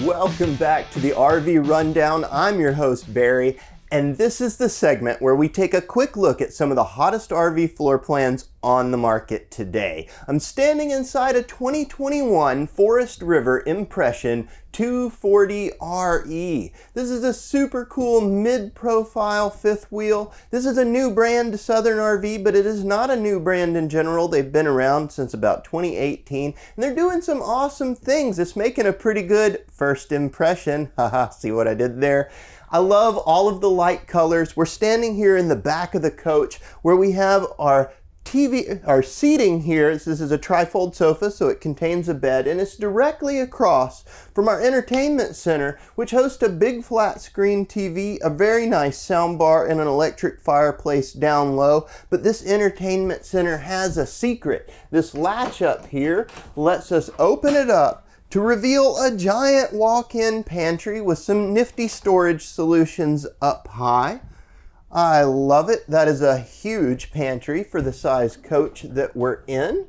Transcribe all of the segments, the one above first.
Welcome back to the RV Rundown. I'm your host, Barry, and this is the segment where we take a quick look at some of the hottest RV floor plans on the market today. I'm standing inside a 2021 Forest River Impression 240RE. This is a super cool mid-profile fifth wheel. This is a new brand to Southern RV, but it is not a new brand in general. They've been around since about 2018, and they're doing some awesome things. It's making a pretty good first impression. Haha, see what I did there? I love all of the light colors. We're standing here in the back of the coach where we have our seating here. This is a trifold sofa, so it contains a bed, and it's directly across from our entertainment center, which hosts a big flat screen TV, a very nice sound bar, and an electric fireplace down low. But this entertainment center has a secret. This latch up here lets us open it up to reveal a giant walk-in pantry with some nifty storage solutions up high. I love it. That is a huge pantry for the size coach that we're in.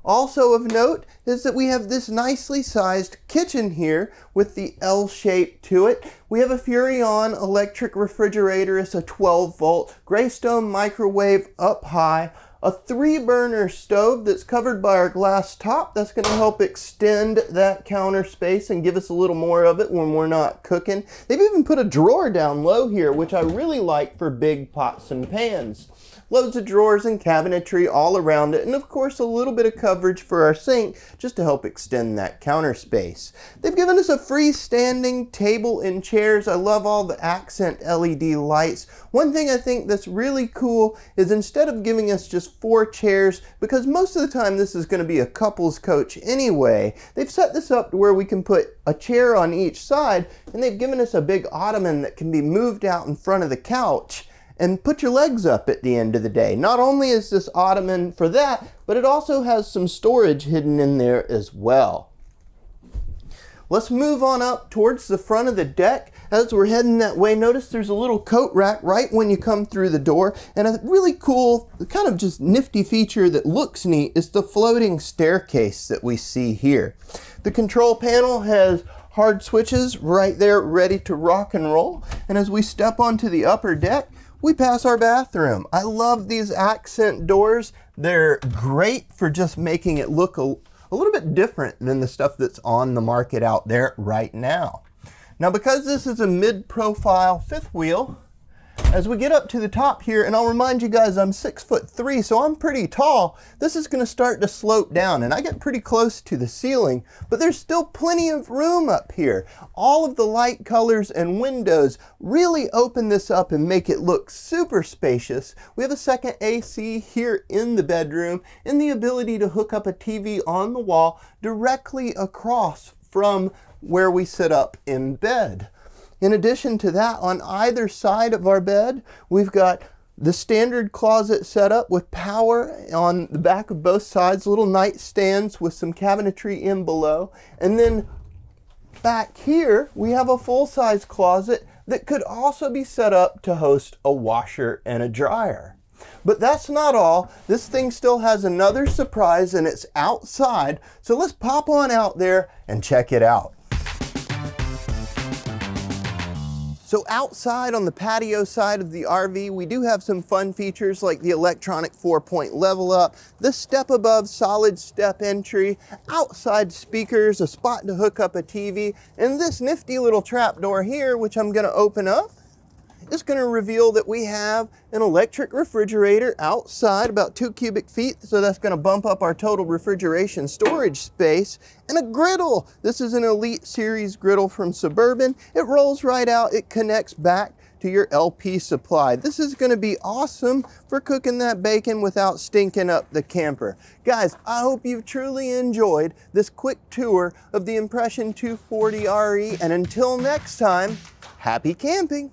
Also of note is that we have this nicely sized kitchen here with the L shape to it. We have a Furrion electric refrigerator. It's a 12-volt Greystone microwave up high. A 3-burner stove that's covered by our glass top. That's going to help extend that counter space and give us a little more of it when we're not cooking. They've even put a drawer down low here, which I really like for big pots and pans. Loads of drawers and cabinetry all around it, and of course a little bit of coverage for our sink just to help extend that counter space. They've given us a freestanding table and chairs. I love all the accent LED lights. One thing I think that's really cool is instead of giving us just 4 chairs, because most of the time this is going to be a couples coach anyway, they've set this up to where we can put a chair on each side, and they've given us a big ottoman that can be moved out in front of the couch and put your legs up at the end of the day. Not only is this ottoman for that, but it also has some storage hidden in there as well. Let's move on up towards the front of the deck. As we're heading that way, notice there's a little coat rack right when you come through the door, and a really cool, kind of just nifty feature that looks neat is the floating staircase that we see here. The control panel has hard switches right there ready to rock and roll, and as we step onto the upper deck, we pass our bathroom. I love these accent doors. They're great for just making it look a little bit different than the stuff that's on the market out there right now. Now, because this is a mid-profile fifth wheel, as we get up to the top here, and I'll remind you guys I'm 6'3", so I'm pretty tall, this is going to start to slope down, and I get pretty close to the ceiling, but there's still plenty of room up here. All of the light colors and windows really open this up and make it look super spacious. We have a second AC here in the bedroom, and the ability to hook up a TV on the wall directly across from where we sit up in bed. In addition to that, on either side of our bed, we've got the standard closet set up with power on the back of both sides, little nightstands with some cabinetry in below. And then back here, we have a full-size closet that could also be set up to host a washer and a dryer. But that's not all. This thing still has another surprise, and it's outside. So let's pop on out there and check it out. So outside on the patio side of the RV, we do have some fun features like the electronic 4-point level up, the step above solid step entry, outside speakers, a spot to hook up a TV, and this nifty little trap door here, which I'm gonna open up, is gonna reveal that we have an electric refrigerator outside, about 2 cubic feet, so that's gonna bump up our total refrigeration storage space, and a griddle. This is an Elite Series griddle from Suburban. It rolls right out, it connects back to your LP supply. This is gonna be awesome for cooking that bacon without stinking up the camper. Guys, I hope you've truly enjoyed this quick tour of the Impression 240RE, and until next time, happy camping.